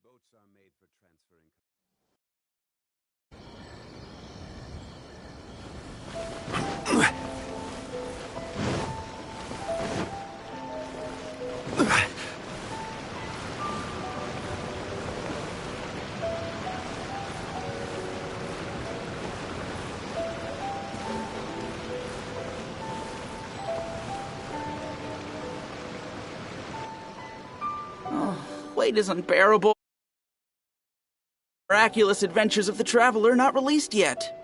Boats are made for transferring. Weight is unbearable. Miraculous Adventures of the Traveler not released yet.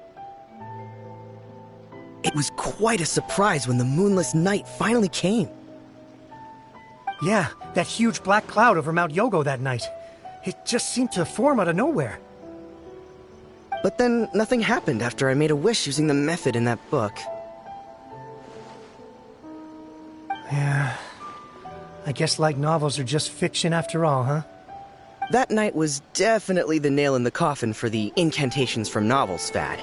It was quite a surprise when the moonless night finally came. Yeah, that huge black cloud over Mount Yogo that night. It just seemed to form out of nowhere. But then nothing happened after I made a wish using the method in that book. Yeah. I guess light novels are just fiction after all, huh? That night was definitely the nail in the coffin for the incantations from novels fad.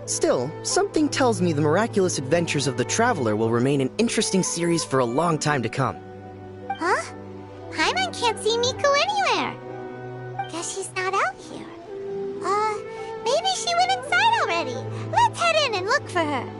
Still, something tells me the Miraculous Adventures of the Traveler will remain an interesting series for a long time to come. Huh? Paimon can't see Miko anywhere. Guess she's not out here. Maybe she went inside already. Let's head in and look for her.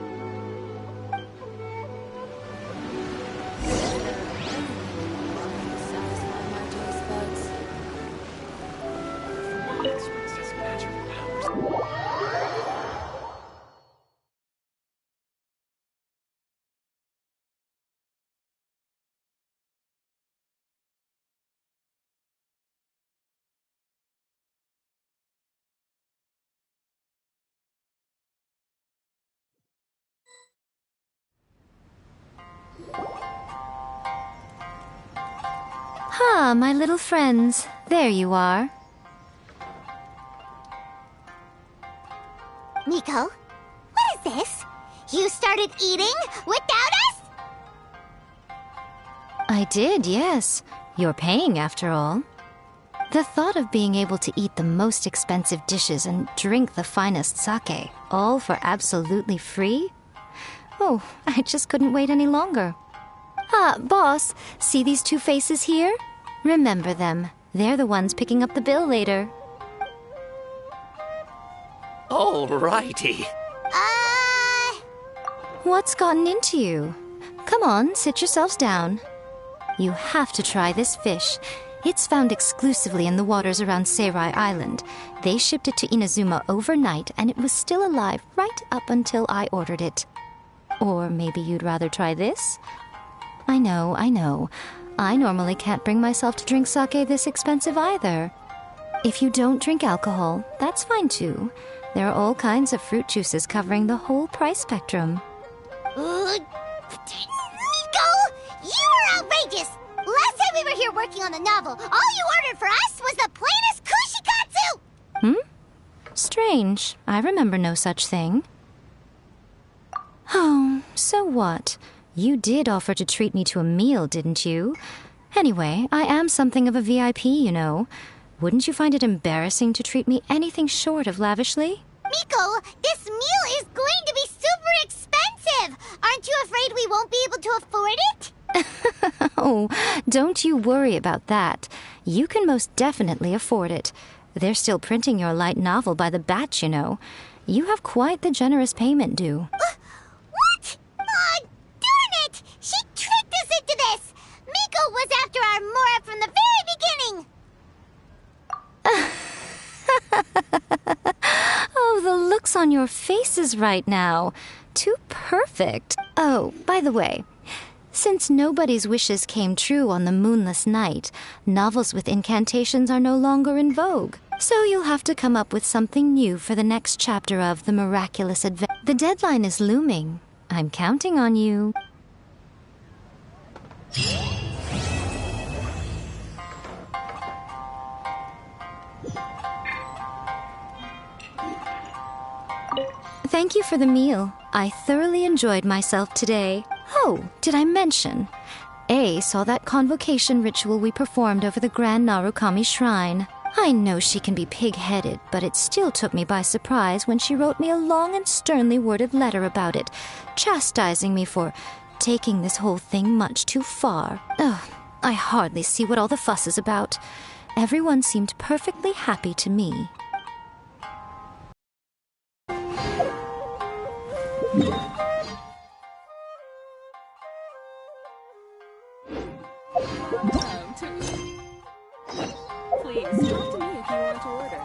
Ah, my little friends. There you are. Miko, what is this? You started eating without us? I did, yes. You're paying after all. The thought of being able to eat the most expensive dishes and drink the finest sake, all for absolutely free? Oh, I just couldn't wait any longer. Ah, boss, see these two faces here? Remember them. They're the ones picking up the bill later. Alrighty. What's gotten into you? Come on, sit yourselves down. You have to try this fish. It's found exclusively in the waters around Seirai Island. They shipped it to Inazuma overnight, and it was still alive right up until I ordered it. Or maybe you'd rather try this? I know. I normally can't bring myself to drink sake this expensive either. If you don't drink alcohol, that's fine too. There are all kinds of fruit juices covering the whole price spectrum. Miko! You are outrageous! Last time we were here working on the novel, all you ordered for us was the plainest kushikatsu! Strange. I remember no such thing. Oh, so what? You did offer to treat me to a meal, didn't you? Anyway, I am something of a VIP, you know. Wouldn't you find it embarrassing to treat me anything short of lavishly? Miko, this meal is going to be super expensive! Aren't you afraid we won't be able to afford it? Oh, don't you worry about that. You can most definitely afford it. They're still printing your light novel by the batch, you know. You have quite the generous payment due. What? Darn it! She tricked us into this! Miko was after our Mora from the very beginning! Oh, the looks on your faces right now. Too perfect. Oh, by the way, since nobody's wishes came true on the moonless night, novels with incantations are no longer in vogue. So you'll have to come up with something new for the next chapter of The Miraculous Adventure. The deadline is looming. I'm counting on you. Thank you for the meal. I thoroughly enjoyed myself today. Oh, did I mention? A saw that convocation ritual we performed over the Grand Narukami Shrine. I know she can be pig-headed, but it still took me by surprise when she wrote me a long and sternly worded letter about it, chastising me for taking this whole thing much too far. Ugh, I hardly see what all the fuss is about. Everyone seemed perfectly happy to me. Please, talk to me if you want to order.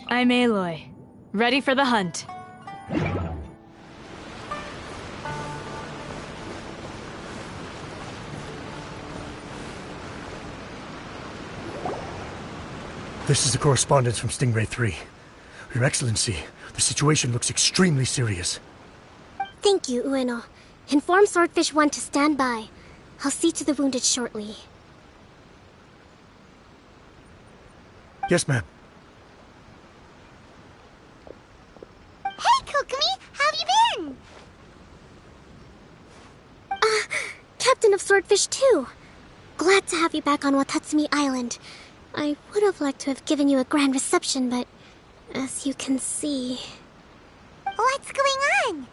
I'm Aloy. Ready for the hunt. This is the correspondence from Stingray 3. Your Excellency, the situation looks extremely serious. Thank you, Ueno. Inform Swordfish 1 to stand by. I'll see to the wounded shortly. Yes, ma'am. Hey, Kokomi! How have you been? Captain of Swordfish 2. Glad to have you back on Watatsumi Island. I would have liked to have given you a grand reception, but as you can see... What's going on?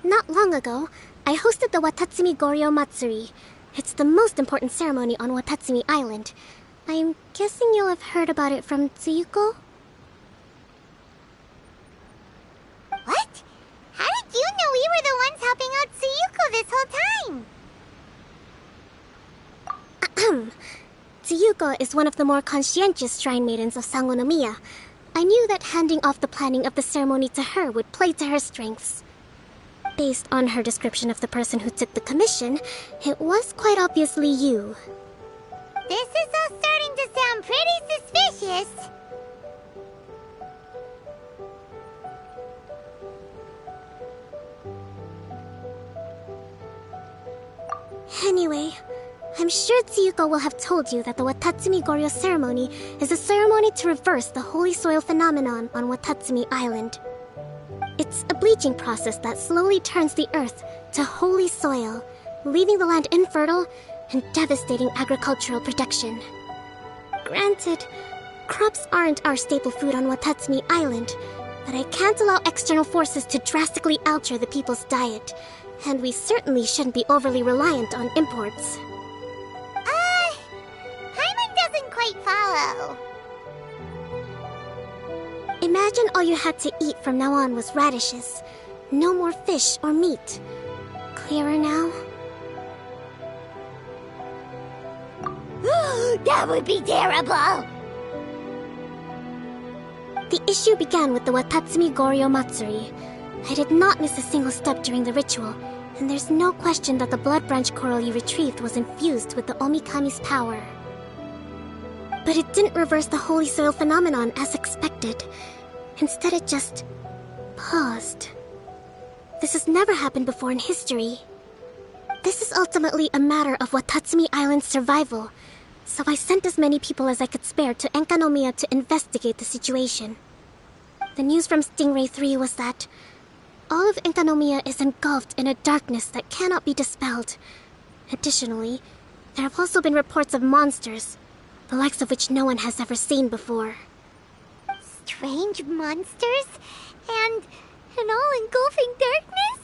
Not long ago, I hosted the Watatsumi Goryo Matsuri. It's the most important ceremony on Watatsumi Island. I'm guessing you'll have heard about it from Tsuyuko? What? How did you know we were the ones helping out Tsuyuko this whole time? Tsuyuko is one of the more conscientious shrine maidens of Sangonomiya. I knew that handing off the planning of the ceremony to her would play to her strengths. Based on her description of the person who took the commission, it was quite obviously you. This is all starting to sound pretty suspicious. Anyway, I'm sure Tsuyuko will have told you that the Watatsumi Goryo ceremony is a ceremony to reverse the holy soil phenomenon on Watatsumi Island. It's a bleaching process that slowly turns the earth to holy soil, leaving the land infertile and devastating agricultural production. Granted, crops aren't our staple food on Watatsumi Island, but I can't allow external forces to drastically alter the people's diet, and we certainly shouldn't be overly reliant on imports. Hyman doesn't quite follow. Imagine all you had to eat from now on was radishes. No more fish or meat. Clearer now? That would be terrible! The issue began with the Watatsumi Goryo Matsuri. I did not miss a single step during the ritual, and there's no question that the blood branch coral you retrieved was infused with the Omikami's power. But it didn't reverse the holy soil phenomenon as expected. Instead, it just paused. This has never happened before in history. This is ultimately a matter of Watatsumi Island's survival, so I sent as many people as I could spare to Enkanomiya to investigate the situation. The news from Stingray 3 was that all of Enkanomiya is engulfed in a darkness that cannot be dispelled. Additionally, there have also been reports of monsters, the likes of which no one has ever seen before. Strange monsters? And an all-engulfing darkness?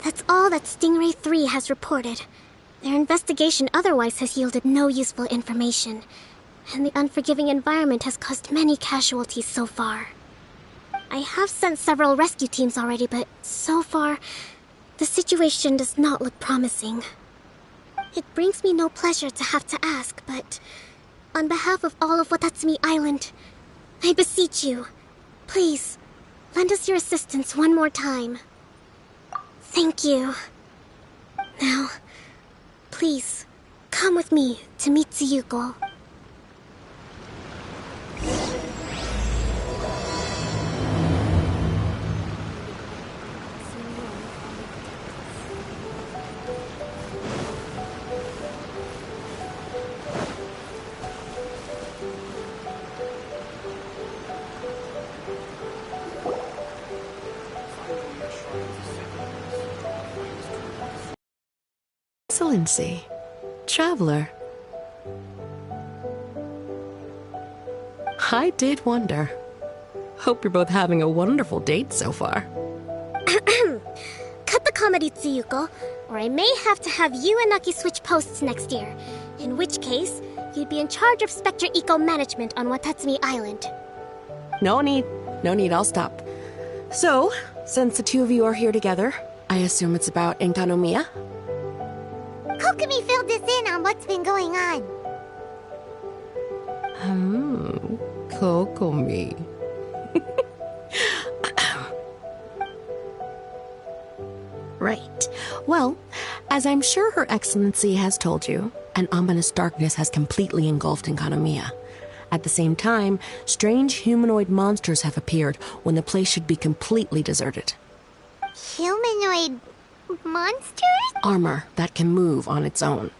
That's all that Stingray 3 has reported. Their investigation otherwise has yielded no useful information, and the unforgiving environment has caused many casualties so far. I have sent several rescue teams already, but so far, the situation does not look promising. It brings me no pleasure to have to ask, but on behalf of all of Watatsumi Island, I beseech you, please, lend us your assistance one more time. Thank you. Now, please, come with me to meet Tsuyuko. Excellency, traveler. I did wonder. Hope you're both having a wonderful date so far. Cut the comedy, Tsuyuko, or I may have to have you and Naki switch posts next year. In which case, you'd be in charge of Spectre Eco Management on Watatsumi Island. No need, I'll stop. So, since the two of you are here together, I assume it's about Enkanomiya? Kokomi filled us in on what's been going on. Kokomi. Right. Well, as I'm sure Her Excellency has told you, an ominous darkness has completely engulfed Enkanomiya. At the same time, strange humanoid monsters have appeared when the place should be completely deserted. Humanoid monsters? Armor that can move on its own.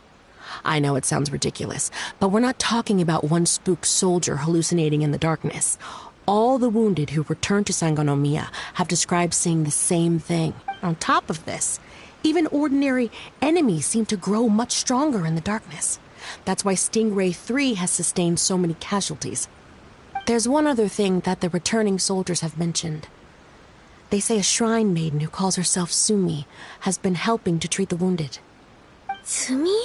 I know it sounds ridiculous, but we're not talking about one spooked soldier hallucinating in the darkness. All the wounded who returned to Sangonomiya have described seeing the same thing. On top of this, even ordinary enemies seem to grow much stronger in the darkness. That's why Stingray 3 has sustained so many casualties. There's one other thing that the returning soldiers have mentioned. They say a shrine maiden who calls herself Sumi has been helping to treat the wounded. Sumi?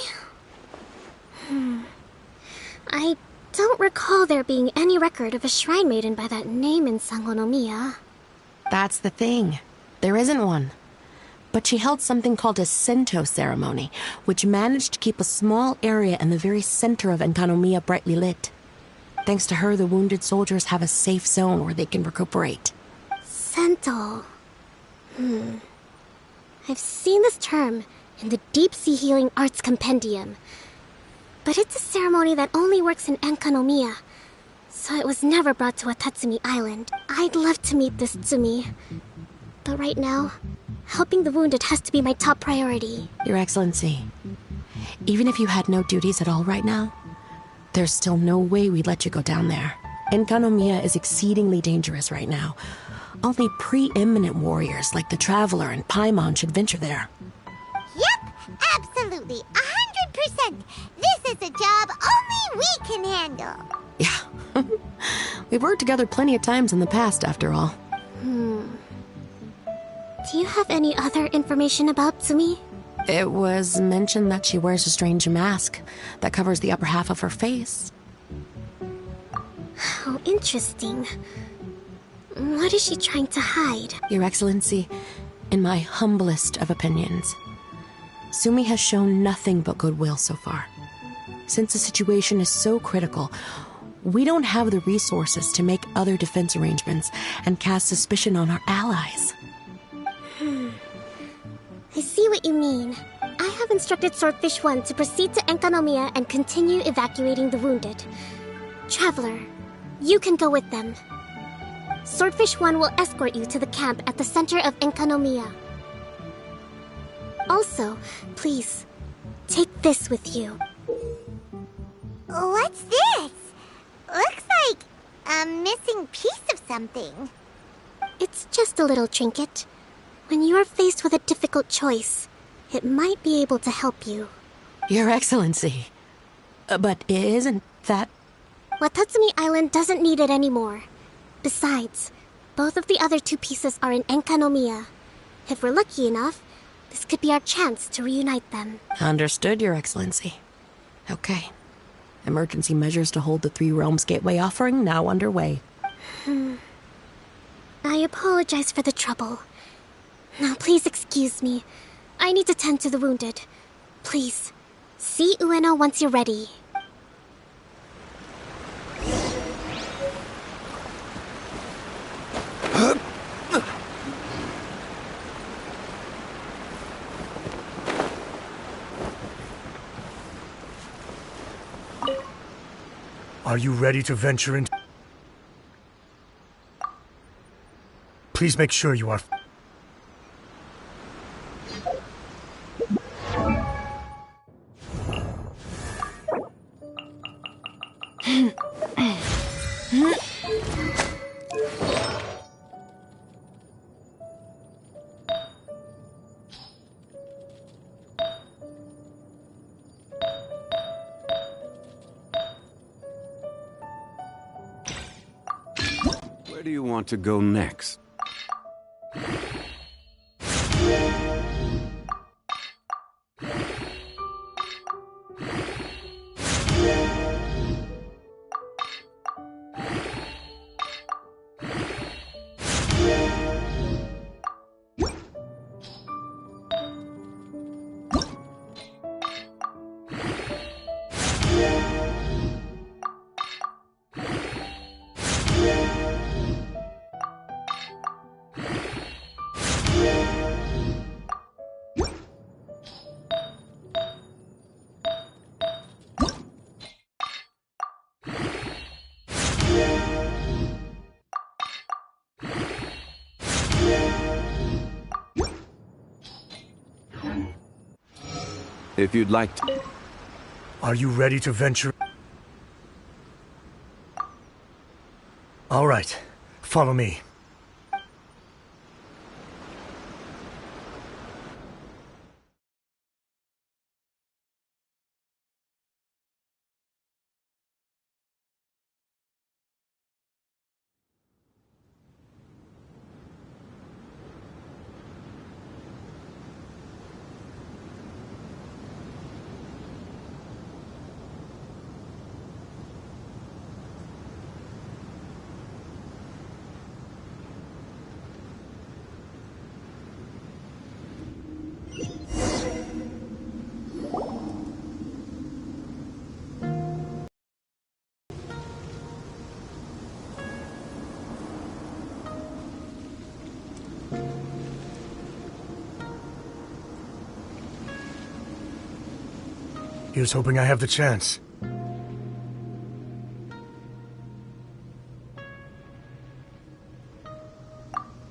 I don't recall there being any record of a shrine maiden by that name in Sangonomiya. That's the thing. There isn't one. But she held something called a Sento ceremony, which managed to keep a small area in the very center of Enkanomiya brightly lit. Thanks to her, the wounded soldiers have a safe zone where they can recuperate. Sento. I've seen this term in the Deep Sea Healing Arts Compendium. But it's a ceremony that only works in Enkanomiya, so it was never brought to Watatsumi Island. I'd love to meet this Tsumi. But right now, helping the wounded has to be my top priority. Your Excellency, even if you had no duties at all right now, there's still no way we'd let you go down there. Enkanomiya is exceedingly dangerous right now. Only preeminent warriors like the Traveler and Paimon should venture there. Yep, absolutely, 100%. This is a job only we can handle. Yeah. We've worked together plenty of times in the past, after all. Do you have any other information about Tsumi? It was mentioned that she wears a strange mask that covers the upper half of her face. How interesting. What is she trying to hide? Your Excellency, in my humblest of opinions, Sumi has shown nothing but goodwill so far. Since the situation is so critical, we don't have the resources to make other defense arrangements and cast suspicion on our allies. I see what you mean. I have instructed Swordfish 1 to proceed to Enkanomiya and continue evacuating the wounded. Traveler, you can go with them. Swordfish 1 will escort you to the camp at the center of Enkanomiya. Also, please, take this with you. What's this? Looks like a missing piece of something. It's just a little trinket. When you are faced with a difficult choice, it might be able to help you. Your Excellency. But isn't that... Watatsumi Island doesn't need it anymore. Besides, both of the other two pieces are in Enkanomiya. If we're lucky enough, this could be our chance to reunite them. Understood, Your Excellency. Okay. Emergency measures to hold the Three Realms Gateway offering now underway. I apologize for the trouble. Now please excuse me. I need to tend to the wounded. Please, see Ueno once you're ready. Are you ready to venture into... Please make sure you are... Where do you want to go next? If you'd like to... Are you ready to venture? All right, follow me. Here's hoping I have the chance.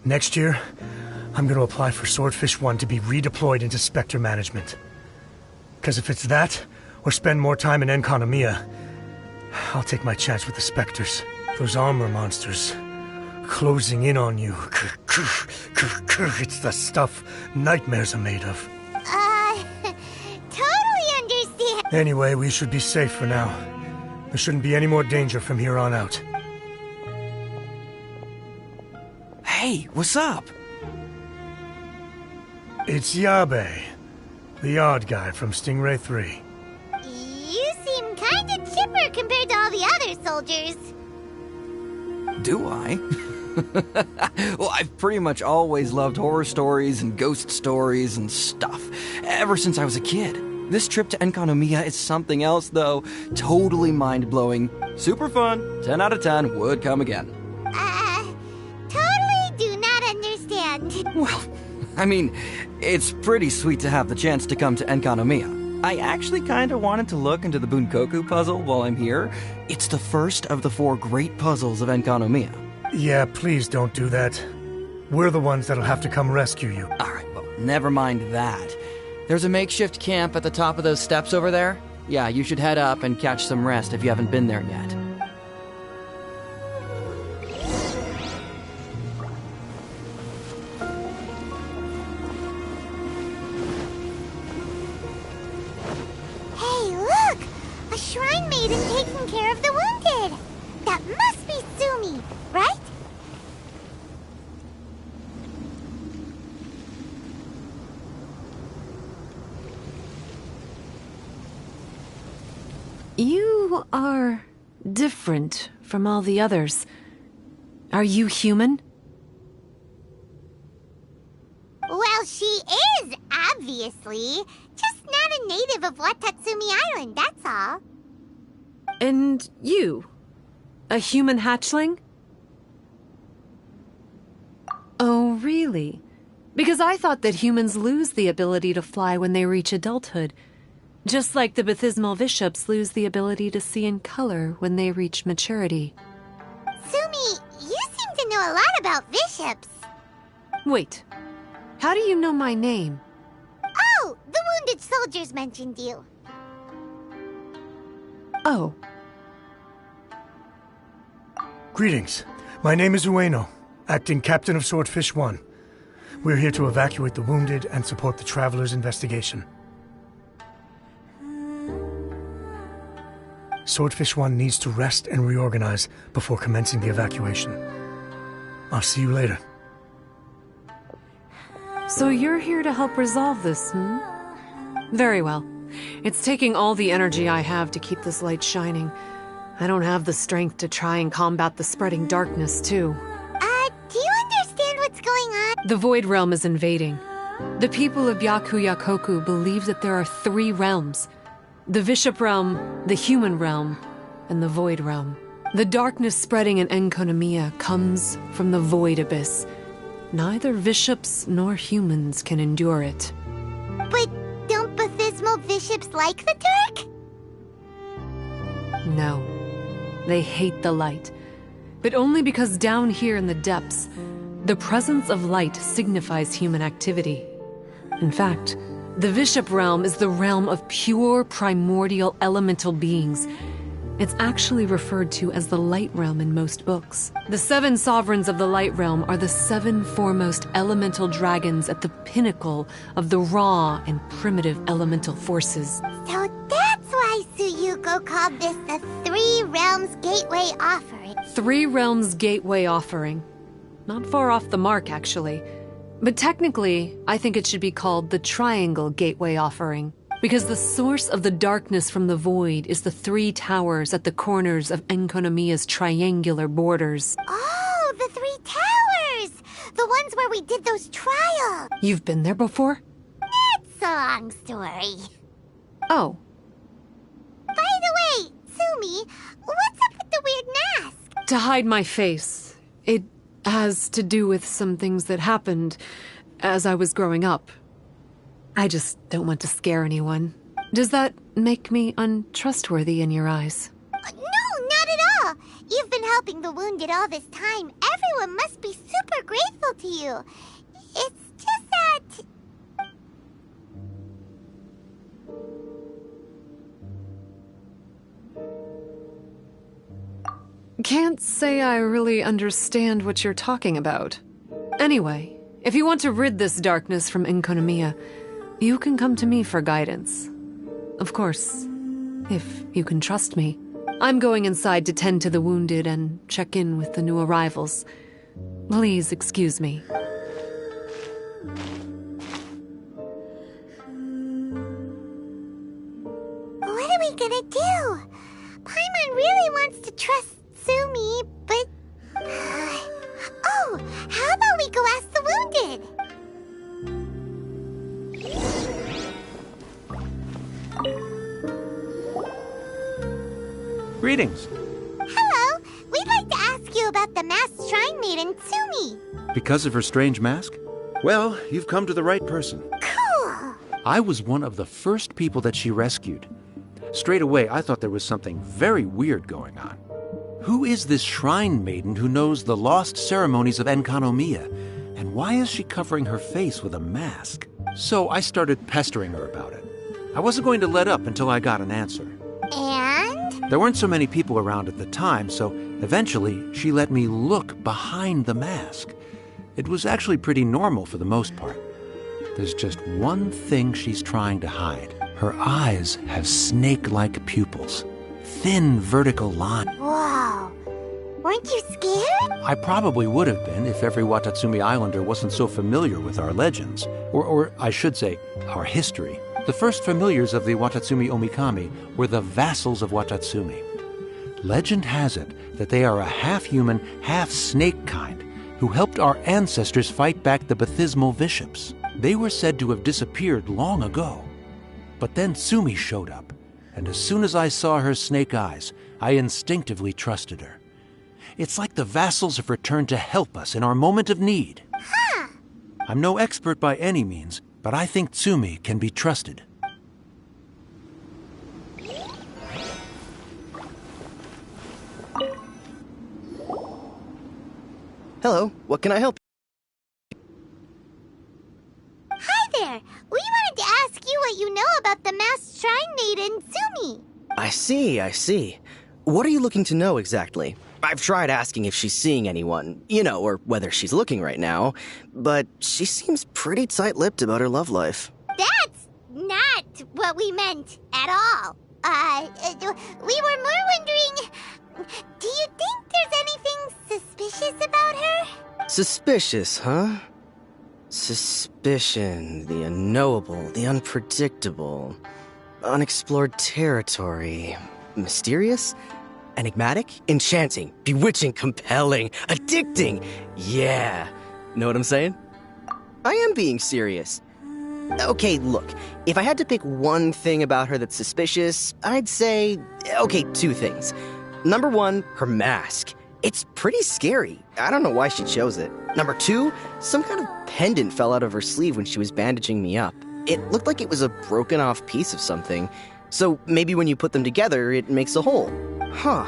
Next year, I'm going to apply for Swordfish 1 to be redeployed into Spectre management. Because if it's that, or spend more time in Enkanomiya, I'll take my chance with the Spectres. Those armor monsters closing in on you. It's the stuff nightmares are made of. Totally understand. Anyway, we should be safe for now. There shouldn't be any more danger from here on out. Hey, what's up? It's Yabe, the odd guy from Stingray 3. You seem kinda chipper compared to all the other soldiers. Do I? Well, I've pretty much always loved horror stories and ghost stories and stuff, ever since I was a kid. This trip to Enkanomiya is something else, though. Totally mind-blowing. Super fun. 10 out of 10 would come again. Totally do not understand. Well, I mean, it's pretty sweet to have the chance to come to Enkanomiya. I actually kinda wanted to look into the Bunkoku puzzle while I'm here. It's the first of the 4 great puzzles of Enkanomiya. Yeah, please don't do that. We're the ones that'll have to come rescue you. Alright, well, never mind that. There's a makeshift camp at the top of those steps over there. Yeah, you should head up and catch some rest if you haven't been there yet. Hey, look! A shrine maiden taking care of the wounded! That must be Sumi, right? You are different from all the others. Are you human? Well, she is, obviously. Just not a native of Watatsumi Island, that's all. And you? A human hatchling? Oh, really? Because I thought that humans lose the ability to fly when they reach adulthood. Just like the Bathysmal Bishops lose the ability to see in color when they reach maturity. Sumi, you seem to know a lot about bishops. Wait, how do you know my name? Oh, the wounded soldiers mentioned you. Oh. Greetings. My name is Ueno, acting captain of Swordfish 1. We're here to evacuate the wounded and support the traveler's investigation. Swordfish 1 needs to rest and reorganize before commencing the evacuation. I'll see you later. So you're here to help resolve this, hmm? Very well. It's taking all the energy I have to keep this light shining. I don't have the strength to try and combat the spreading darkness, too. Do you understand what's going on? The Void Realm is invading. The people of Yaku believe that there are 3 realms. The Bishop Realm, the Human Realm, and the Void Realm. The darkness spreading in Enkanomiya comes from the Void Abyss. Neither bishops nor humans can endure it. But don't Bathysmal bishops like the dark? No. They hate the light. But only because down here in the depths, the presence of light signifies human activity. In fact, the Bishop Realm is the realm of pure, primordial, elemental beings. It's actually referred to as the Light Realm in most books. The 7 sovereigns of the Light Realm are the 7 foremost elemental dragons at the pinnacle of the raw and primitive elemental forces. So that's why Suyuko called this the 3 Realms Gateway Offering. 3 Realms Gateway Offering. Not far off the mark, actually. But technically, I think it should be called the Triangle Gateway Offering, because the source of the darkness from the void is the 3 towers at the corners of Enkanomiya's triangular borders. Oh, the 3 towers! The ones where we did those trials! You've been there before? That's a long story. Oh. By the way, Sumi, what's up with the weird mask? To hide my face. It has to do with some things that happened as I was growing up. I just don't want to scare anyone. Does that make me untrustworthy in your eyes? No, not at all. You've been helping the wounded all this time. Everyone must be super grateful to you. It's just that... Can't say I really understand what you're talking about. Anyway, if you want to rid this darkness from Enkanomiya, you can come to me for guidance. Of course, if you can trust me. I'm going inside to tend to the wounded and check in with the new arrivals. Please excuse me. What are we gonna do? Paimon really wants to trust Sumi, but... Oh, how about we go ask the wounded? Greetings. Hello, we'd like to ask you about the masked shrine maiden, Sumi. Because of her strange mask? Well, you've come to the right person. Cool! I was one of the first people that she rescued. Straight away, I thought there was something very weird going on. Who is this shrine maiden who knows the lost ceremonies of Enkanomiya? And why is she covering her face with a mask? So I started pestering her about it. I wasn't going to let up until I got an answer. And? There weren't so many people around at the time, so eventually she let me look behind the mask. It was actually pretty normal for the most part. There's just one thing she's trying to hide. Her eyes have snake-like pupils. Thin vertical line. Whoa. Weren't you scared? I probably would have been if every Watatsumi Islander wasn't so familiar with our legends. Or I should say, our history. The first familiars of the Watatsumi Omikami were the vassals of Watatsumi. Legend has it that they are a half-human, half-snake kind who helped our ancestors fight back the Bathismal Bishops. They were said to have disappeared long ago. But then Sumi showed up, and as soon as I saw her snake eyes, I instinctively trusted her. It's like the vassals have returned to help us in our moment of need. Huh. I'm no expert by any means, but I think Tsumi can be trusted. Hello, what can I help you? Hi there! We wanted to ask you what you know about the masked shrine maiden, Sumi. I see. What are you looking to know exactly? I've tried asking if she's seeing anyone, or whether she's looking right now, but she seems pretty tight-lipped about her love life. That's not what we meant at all. We were more wondering, do you think there's anything suspicious about her? Suspicious, huh? Suspicion, the unknowable, the unpredictable, unexplored territory, mysterious? Enigmatic? Enchanting, bewitching, compelling, addicting. Yeah. Know what I'm saying? I am being serious. Okay, look. If I had to pick one thing about her that's suspicious, I'd say, two things. Number one, her mask. It's pretty scary. I don't know why she chose it. Number two, some kind of pendant fell out of her sleeve when she was bandaging me up. It looked like it was a broken off piece of something. So maybe when you put them together, it makes a whole. Huh.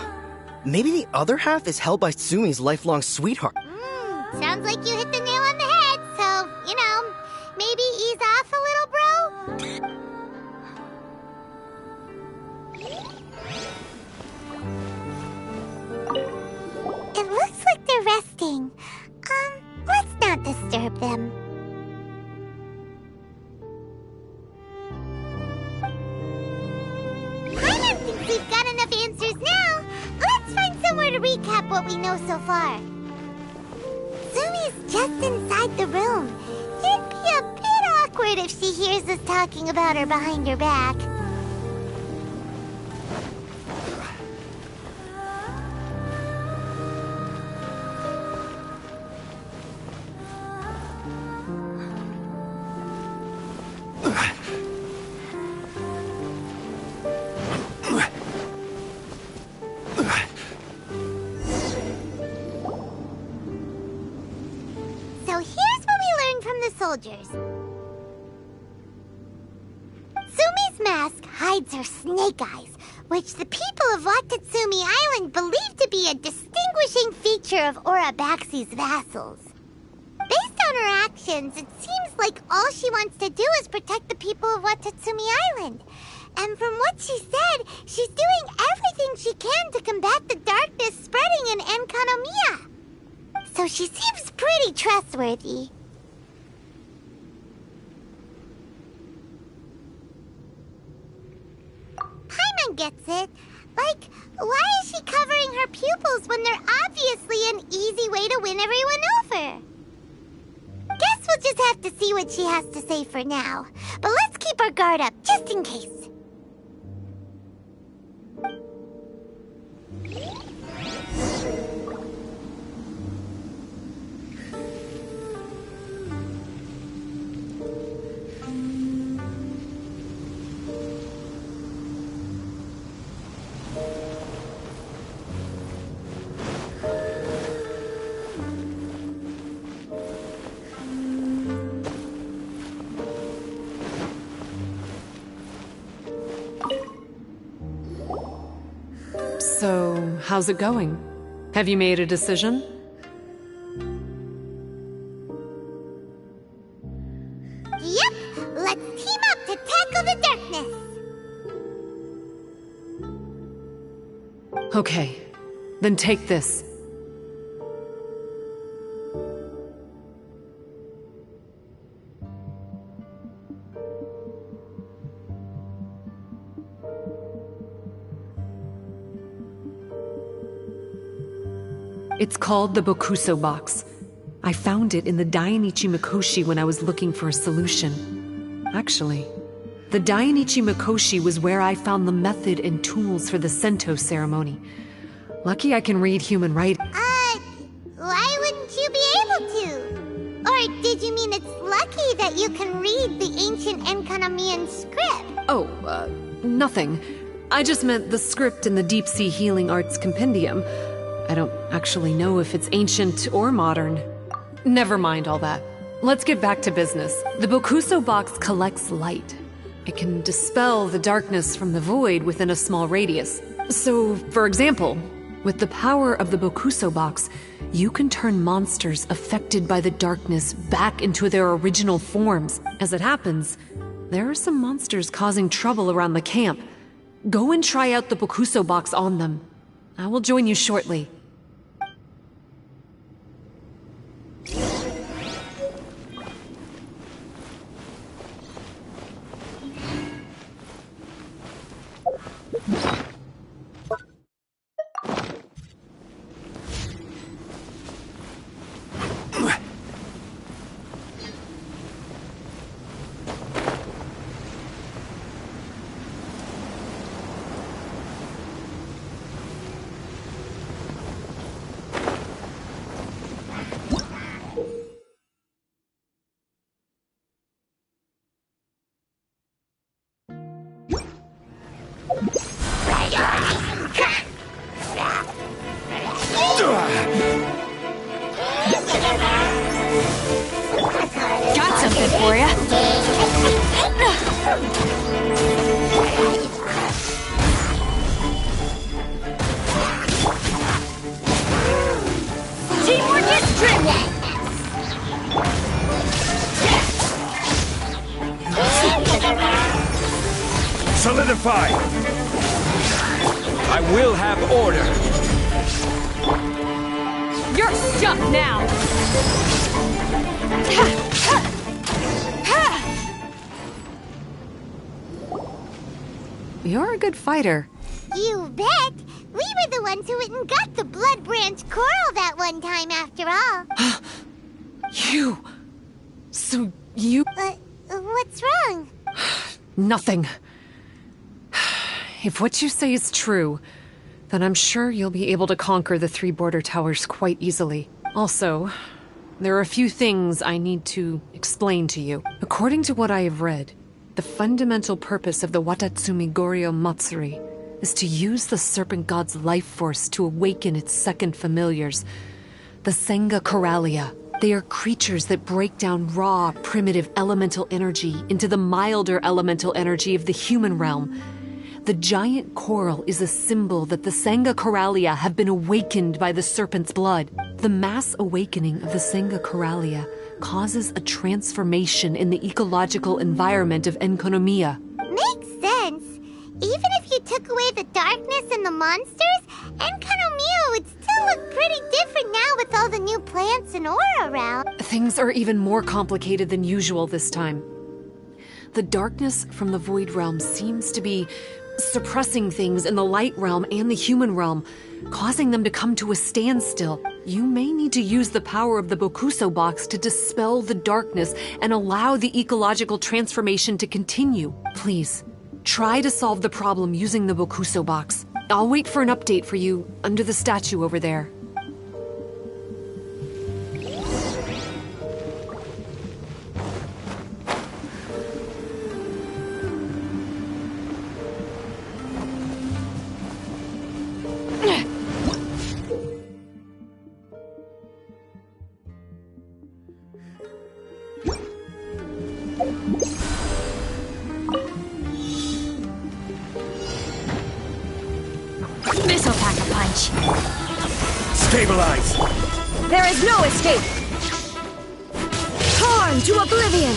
Maybe the other half is held by Sumi's lifelong sweetheart. Sounds like you hit the nail on the head, so, maybe ease off a little, bro? It looks like they're resting. Let's not disturb them. Paimon thinks we've got enough answers now. Let's find somewhere to recap what we know so far. Sumi's just inside the room. It'd be a bit awkward if she hears us talking about her behind her back. So here's what we learned from the soldiers. Sumi's mask hides her snake eyes, which the people of Watatsumi Island believe to be a distinguishing feature of Orabaxi's vassals. Based on her actions, it seems like all she wants to do is protect the people of Watatsumi Island. And from what she said, she's doing everything she can to combat the darkness spreading in Enkanomiya. So she seems pretty trustworthy. Paimon gets it. Like, why is she covering her pupils when they're obviously an easy way to win everyone over? Guess we'll just have to see what she has to say for now. But let's keep our guard up, just in case. So, how's it going? Have you made a decision? Yep, let's team up to tackle the darkness. Okay, then take this. It's called the Bokuso box. I found it in the Dainichi Mikoshi when I was looking for a solution. Actually, the Dainichi Mikoshi was where I found the method and tools for the Sento ceremony. Lucky I can read human writing. Why wouldn't you be able to? Or did you mean it's lucky that you can read the ancient Enkanamian script? Oh, nothing. I just meant the script in the Deep Sea Healing Arts Compendium. I don't actually know if it's ancient or modern. Never mind all that. Let's get back to business. The Bokuso box collects light. It can dispel the darkness from the void within a small radius. So, for example, with the power of the Bokuso box, you can turn monsters affected by the darkness back into their original forms. As it happens, there are some monsters causing trouble around the camp. Go and try out the Bokuso box on them. I will join you shortly. Got something for ya. Teamwork is tricky. Solidify! I will have order! You're stuck now. You're a good fighter. You bet! We were the ones who went and got the Blood Branch Coral that one time, after all. You... So you... What's wrong? Nothing. If what you say is true, then I'm sure you'll be able to conquer the 3 border towers quite easily. Also, there are a few things I need to explain to you. According to what I have read, the fundamental purpose of the Watatsumi Goryo Matsuri is to use the serpent god's life force to awaken its second familiars, the Senga Coralia. They are creatures that break down raw, primitive elemental energy into the milder elemental energy of the human realm. The giant coral is a symbol that the Senga Coralia have been awakened by the serpent's blood. The mass awakening of the Senga Coralia causes a transformation in the ecological environment of Enkonomiya. Makes sense. Even if you took away the darkness and the monsters, Enkonomiya would still look pretty different now with all the new plants and aura around. Things are even more complicated than usual this time. The darkness from the Void Realm seems to be suppressing things in the Light Realm and the human realm, causing them to come to a standstill. You may need to use the power of the Bokuso box to dispel the darkness and allow the ecological transformation to continue. Please, try to solve the problem using the Bokuso box. I'll wait for an update for you under the statue over there. This'll pack a punch. Stabilize! There is no escape! Torn to oblivion!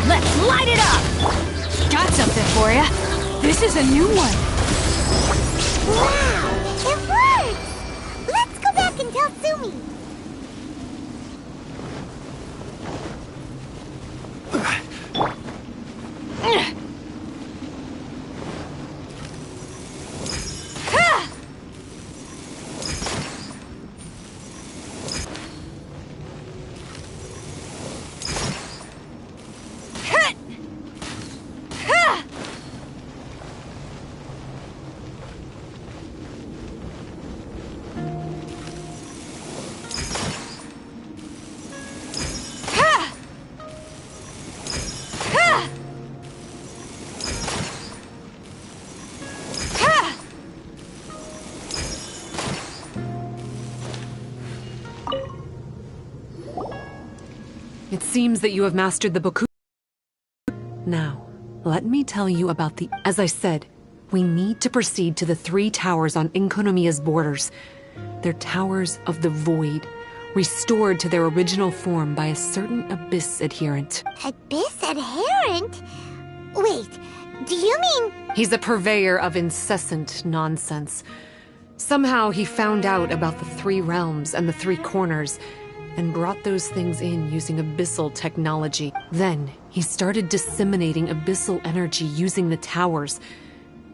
Let's light it up! Got something for ya. This is a new one. Wow! It works! Let's go back and tell Sumi. It seems that you have mastered the Boku. Now, let me tell you about the... As I said, we need to proceed to the 3 towers on Inkonomiya's borders. They're towers of the void, restored to their original form by a certain Abyss adherent. Abyss adherent? Wait, do you mean... He's a purveyor of incessant nonsense. Somehow he found out about the 3 realms and the 3 corners, and brought those things in using abyssal technology. Then, he started disseminating abyssal energy using the towers.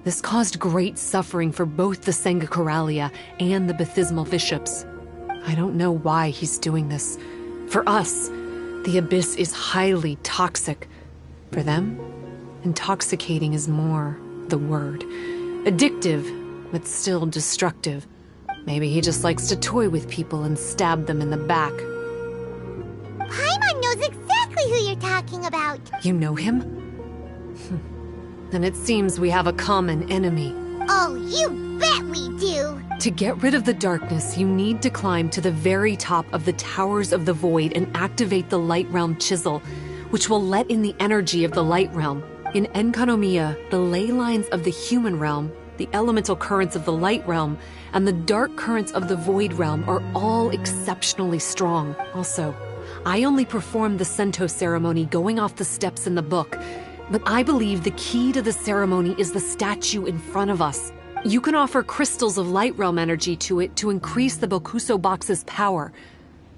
This caused great suffering for both the Sangha and the Baptismal Bishops. I don't know why he's doing this. For us, the Abyss is highly toxic. For them, intoxicating is more the word. Addictive, but still destructive. Maybe he just likes to toy with people and stab them in the back. Paimon knows exactly who you're talking about. You know him? Then it seems we have a common enemy. Oh, you bet we do! To get rid of the darkness, you need to climb to the very top of the Towers of the Void and activate the Light Realm Chisel, which will let in the energy of the Light Realm. In Enkanomiya, the ley lines of the human realm, the elemental currents of the Light Realm, and the dark currents of the Void Realm are all exceptionally strong. Also, I only performed the Sento ceremony going off the steps in the book, but I believe the key to the ceremony is the statue in front of us. You can offer crystals of Light Realm energy to it to increase the Bokuso box's power.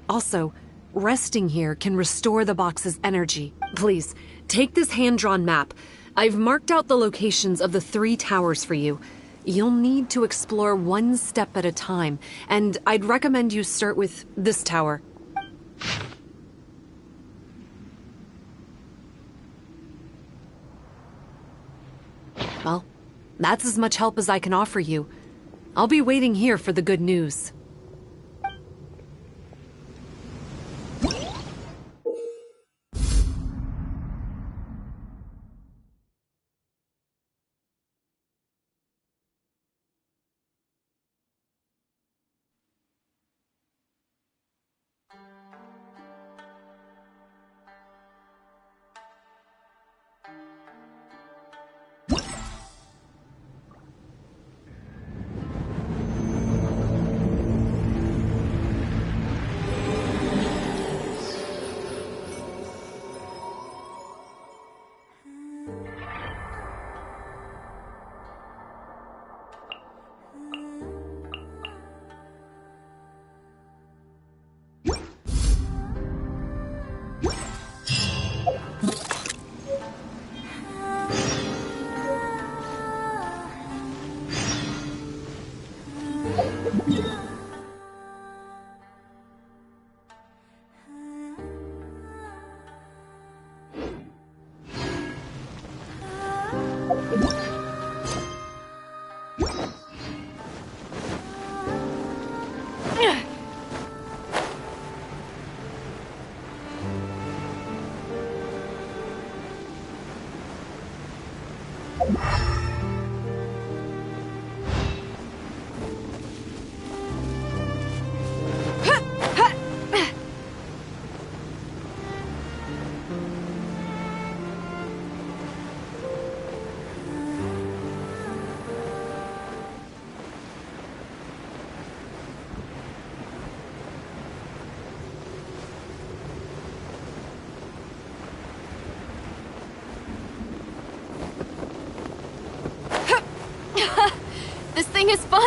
Also, resting here can restore the box's energy. Please, take this hand-drawn map. I've marked out the locations of the 3 towers for you. You'll need to explore one step at a time, and I'd recommend you start with this tower. Well, that's as much help as I can offer you. I'll be waiting here for the good news.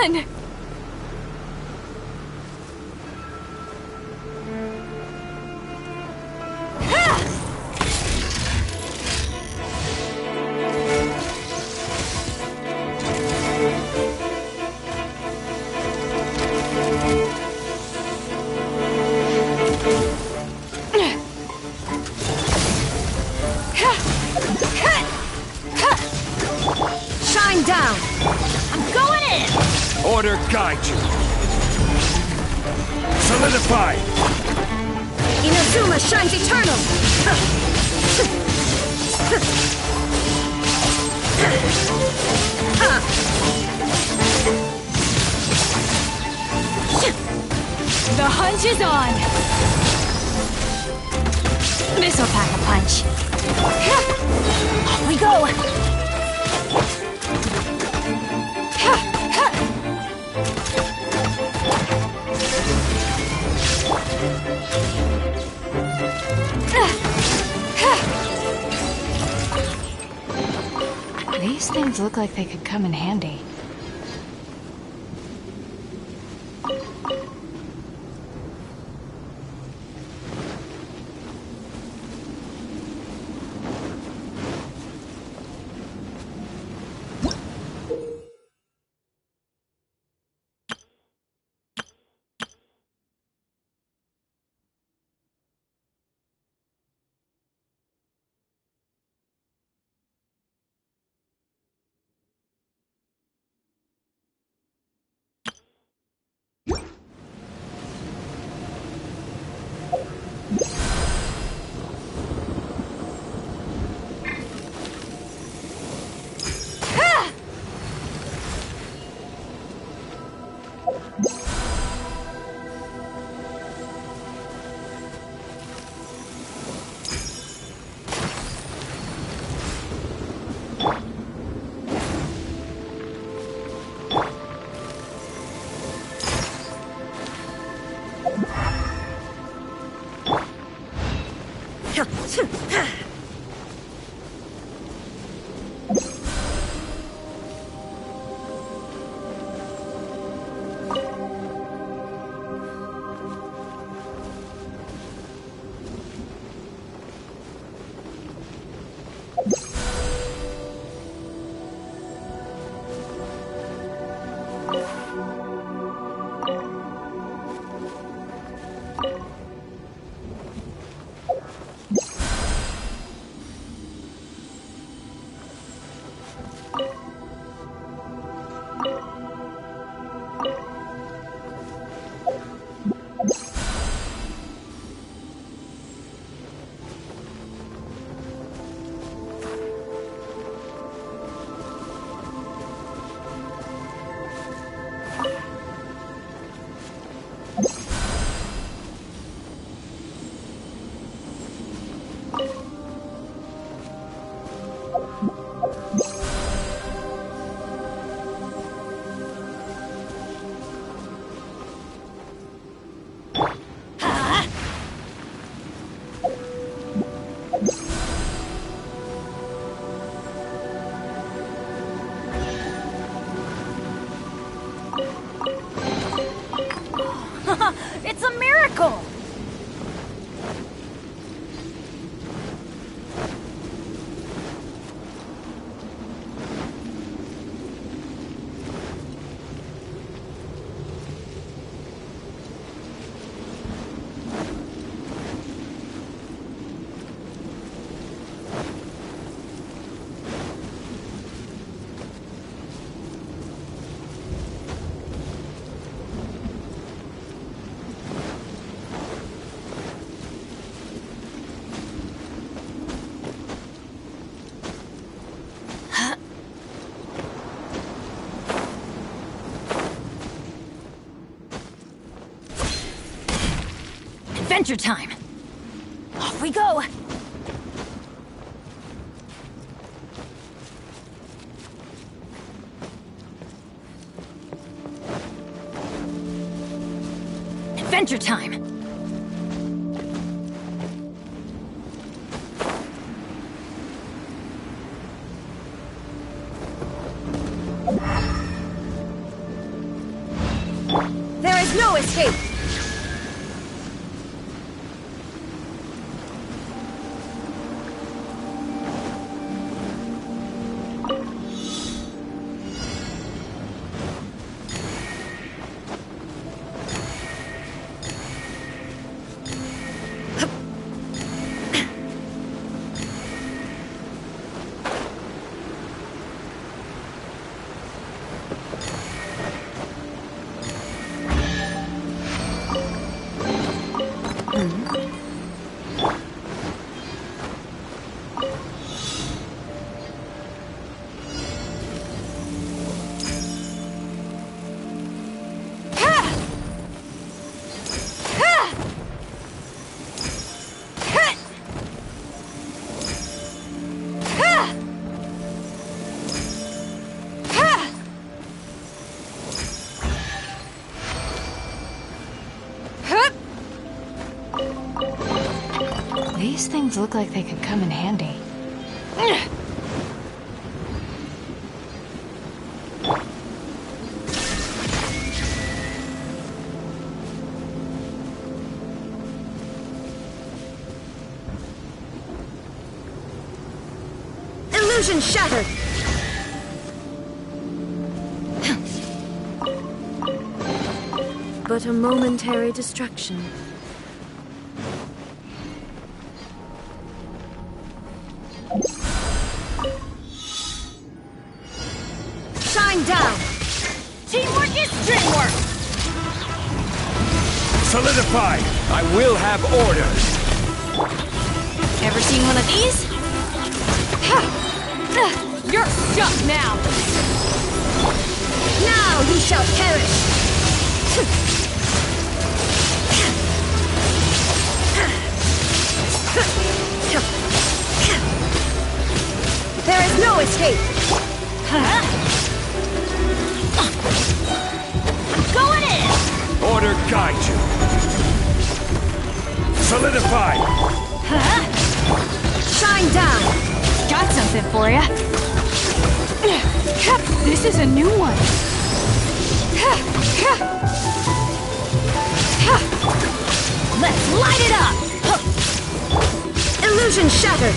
on! Shine down! I'm going in! Order guide you. Solidify! Inazuma shines eternal! The hunt is on! Missile Pack-a-Punch! Off we go! These things look like they could come in handy. It's a miracle! Adventure time! Off we go! Adventure time! escape! These things look like they could come in handy. Illusion shattered! But a momentary distraction. Shine down! Teamwork is dreamwork! Solidify! I will have order! Ever seen one of these? You're stuck now! Now you shall perish! There is no escape! I'm going in! Order guide you! Solidify! Shine down! Got something for ya! This is a new one! Let's light it up! Illusion shattered!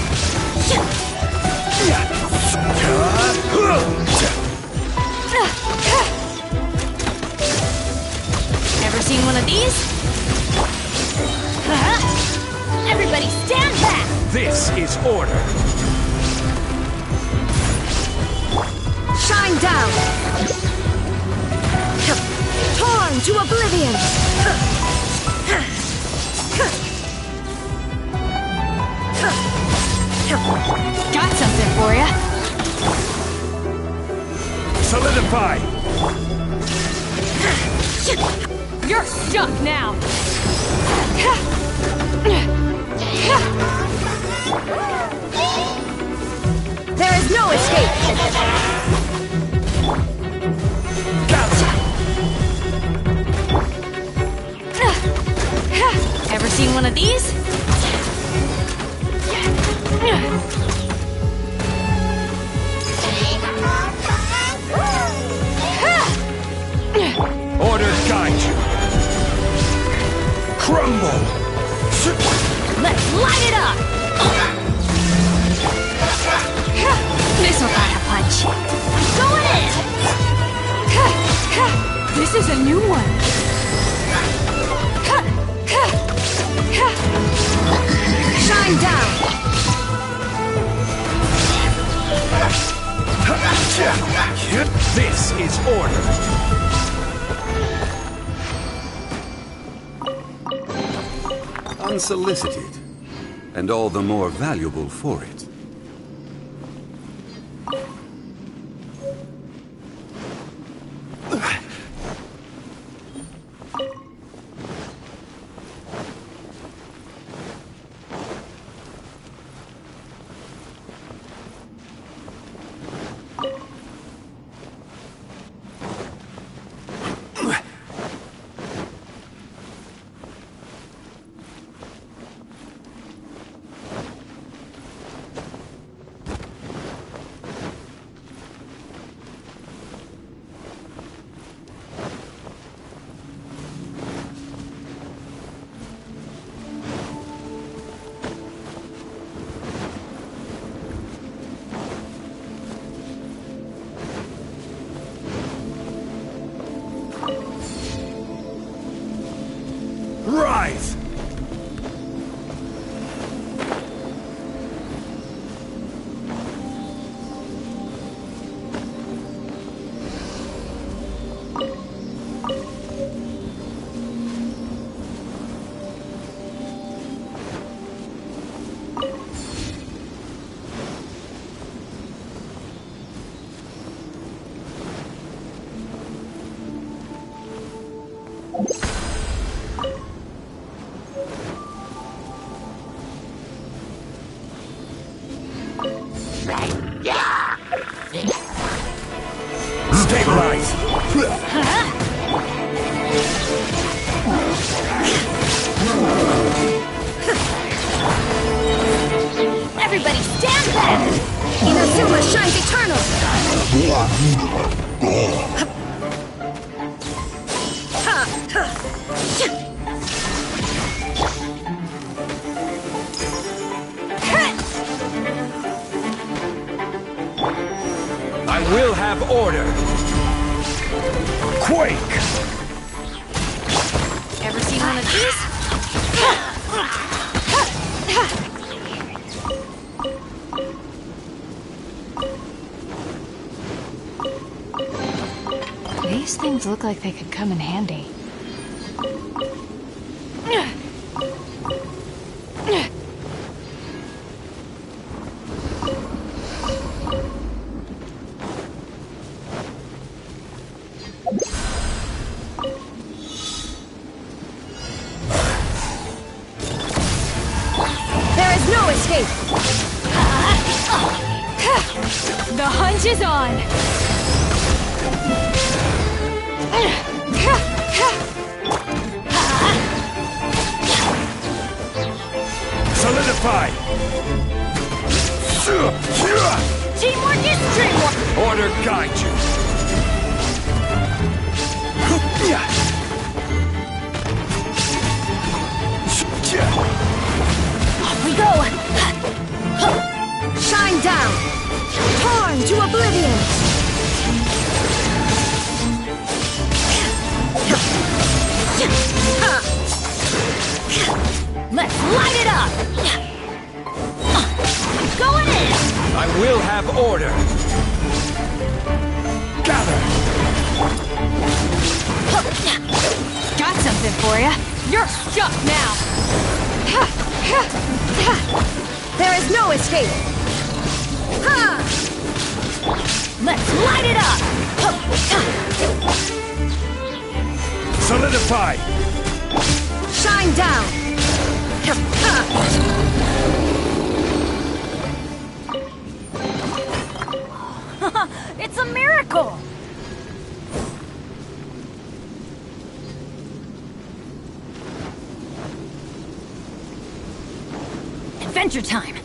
Ever seen one of these? Everybody stand back! This is order! Shine down! Torn to oblivion! Got something for ya! Solidify! You're stuck now! There is no escape! Ever seen one of these? Order guide you! Crumble! Let's light it up! This'll got a punch. Going in! This is a new one. Shine down! This is order! Unsolicited, and all the more valuable for it. I will have order. Quake! Ever seen one of these? These things look like they could come in handy. There is no escape! The hunt is on! Solidify! Teamwork is dreamwork! Order guide you! Off we go! Shine down! Torn to oblivion! Let's light it up! Going in! I will have order! Gather! Got something for you. You're stuck now! There is no escape! Let's light it up! Solidify! Shine down! It's a miracle! Adventure time!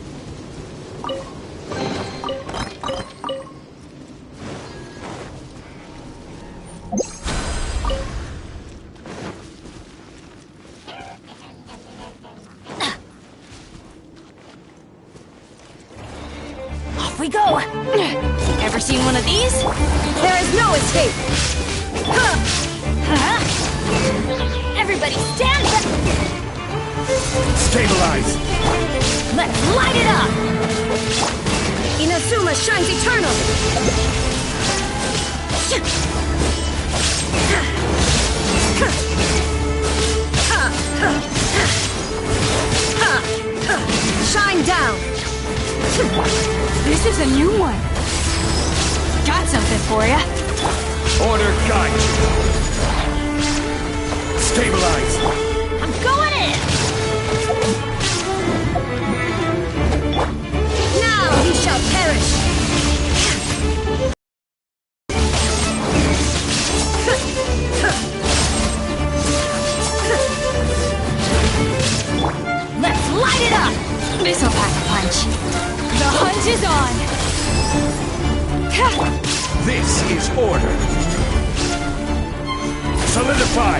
Off we go! Ever seen one of these? There is no escape! Everybody stand back! Stabilize! Let's light it up! Inazuma shines eternal! Shine down! This is a new one! Got something for ya! Order guide you! Stabilize! I'm going in! Now he shall perish! Let's light it up! This'll pack a punch. The hunt is on! This is order! Solidify!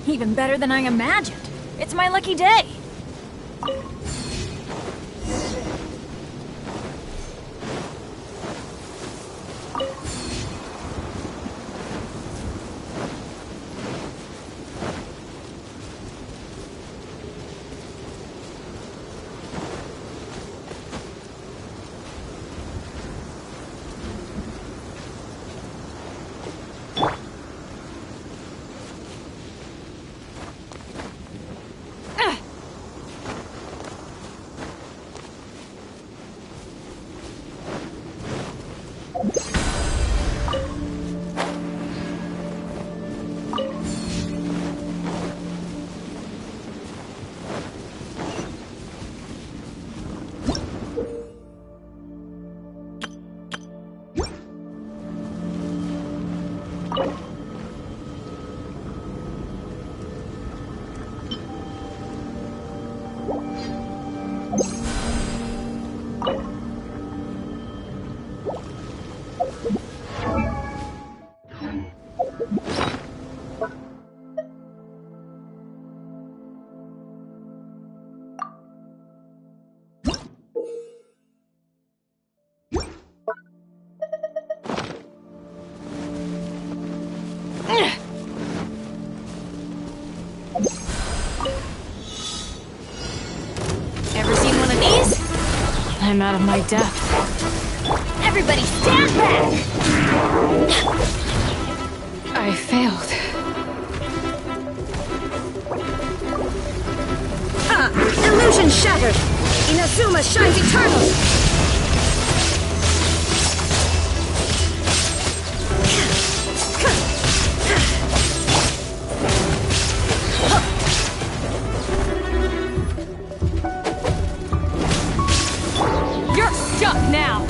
Even better than I imagined. It's my lucky day. Ever seen one of these? I'm out of my depth. Everybody stand back! I failed. Ha! Illusion shattered! Inazuma shines eternal! You're stuck now!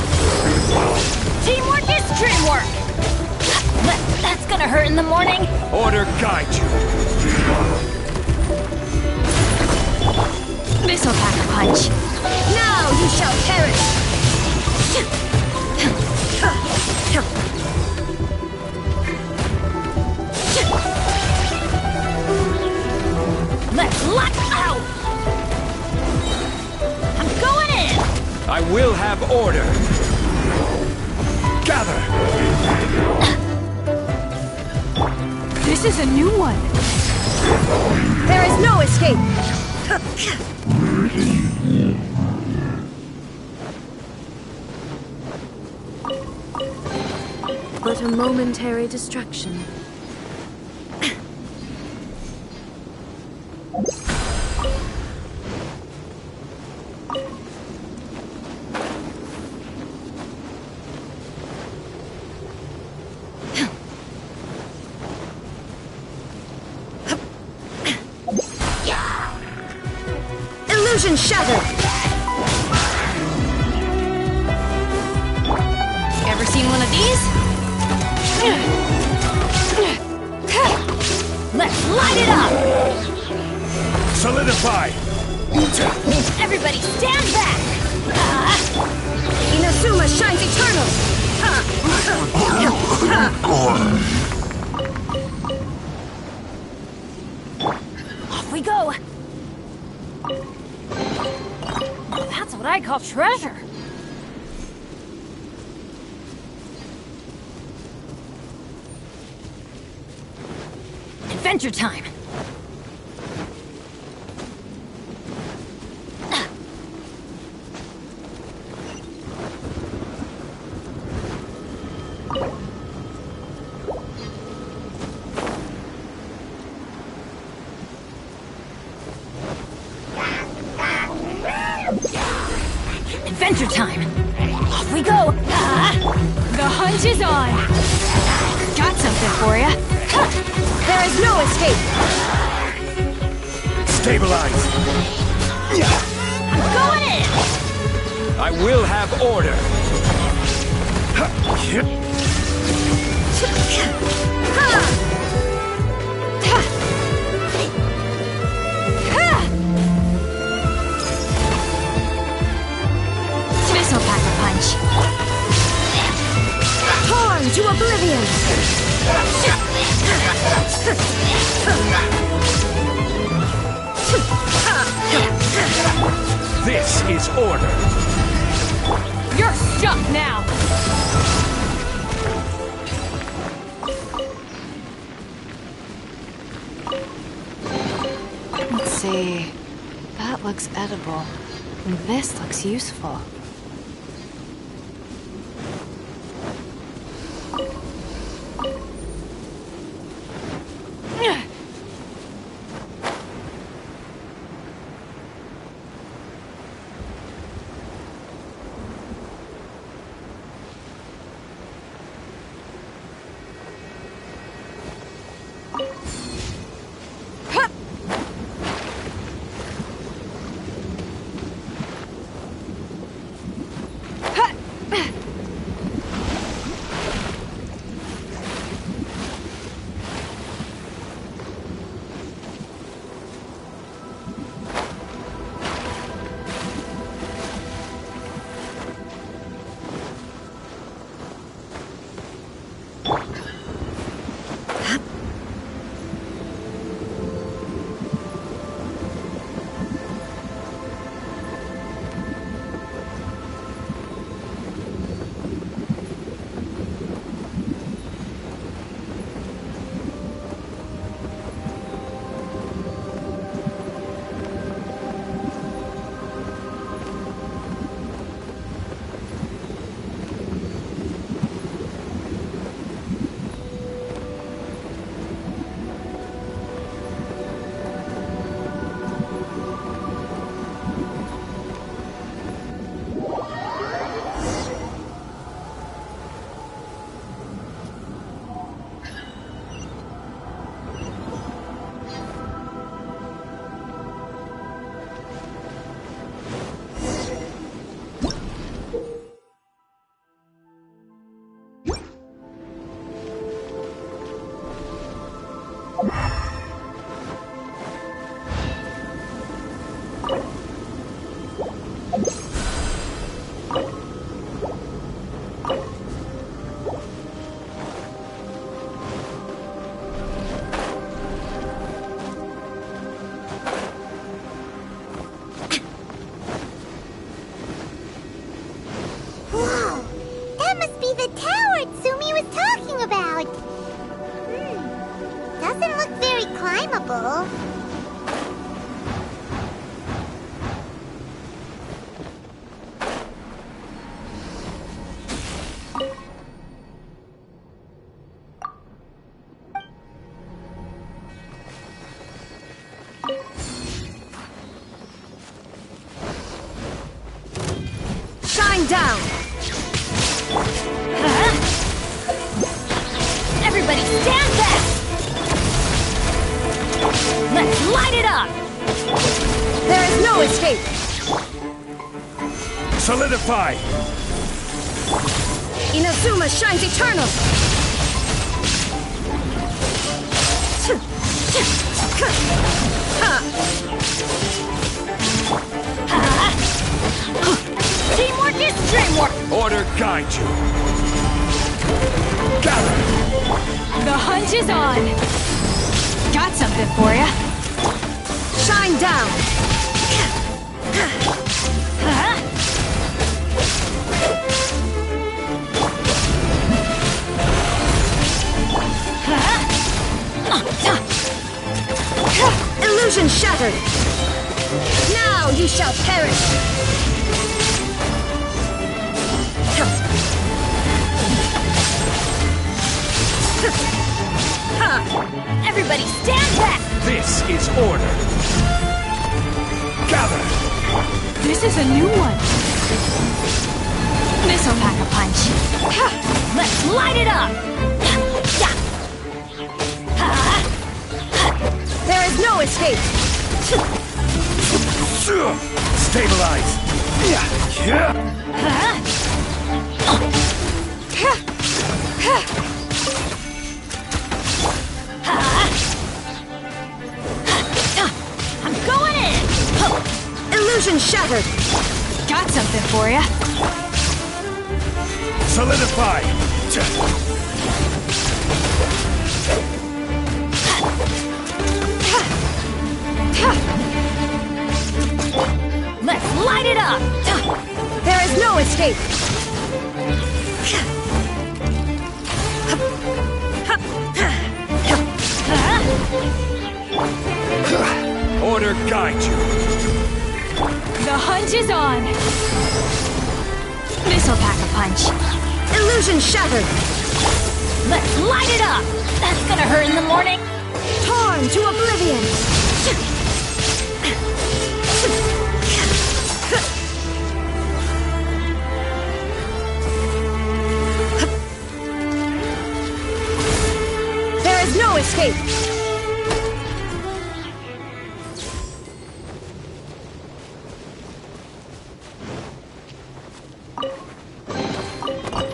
Teamwork is dreamwork! That's gonna hurt in the morning. Order guide you. Missile pack a punch. Now you shall perish! Let's lock out! I'm going in! I will have order. Gather. This is a new one. There is no escape! But a momentary distraction. Illusion shattered! Ever seen one of these? Let's light it up! Solidify. Everybody stand back! Inazuma shines eternal! Off we go! That's what I call treasure! Adventure time! Adventure time! Off we go! The hunt is on! Got something for ya! There is no escape! Stabilize. I'm going in! I will have order. Missile pack a punch! Torn to oblivion! This is order. You're stuck now! Let's see. That looks edible. And this looks useful. Shine down! Everybody stand back! Let's light it up! There is no escape! Solidify! Inazuma shines eternal! Teamwork is dreamwork! Order guide you! Gather! The hunt is on! Got something for ya! Shine down! Illusion shattered! Now you shall perish! Everybody stand back! This is order! Gather! This is a new one! Missile pack a punch! Let's light it up! There is no escape! Stabilize! I'm going in! Illusion shattered! Got something for ya! Solidify! Let's light it up! There is no escape! Order guide you! The hunt is on! Missile pack a punch! Illusion shattered! Let's light it up! That's gonna hurt in the morning! Torn to oblivion! There is no escape!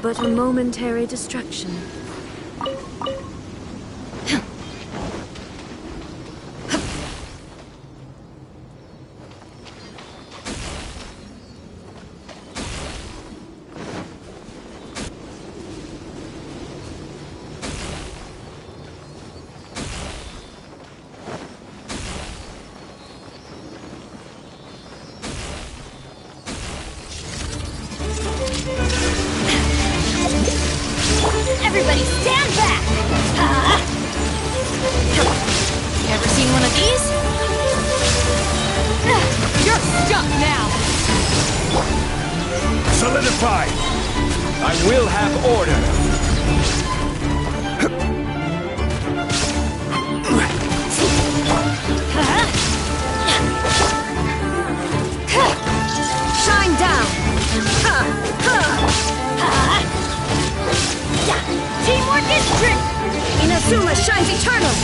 But a momentary distraction. Everybody stand back! You ever seen one of these? You're stuck now! Solidify! I will have order! Shine down! Teamwork is trick! Inazuma shines eternal!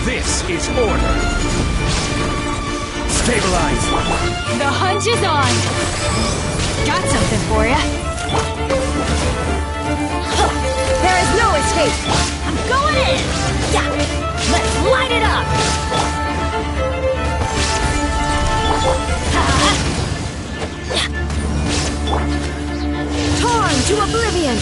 This is order! Stabilize! The hunt is on! Got something for ya! There is no escape! I'm going in! Yeah! Let's light it up! Torn to oblivion!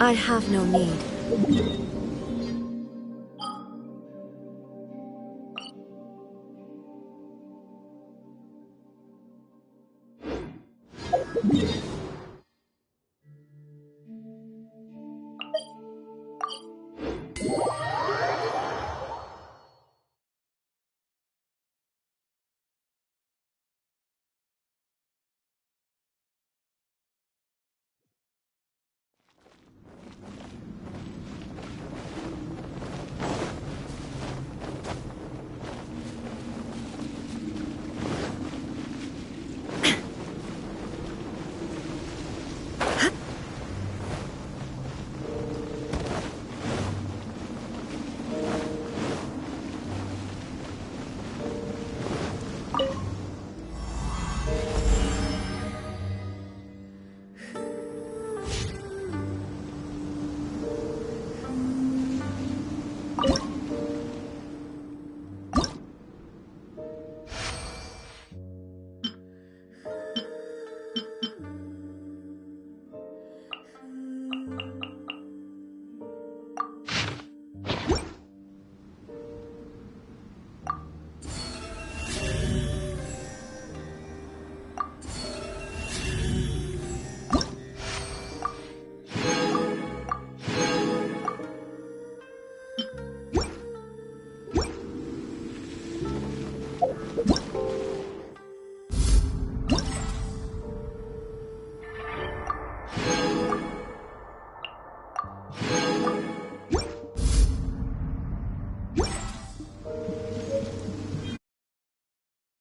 I have no need.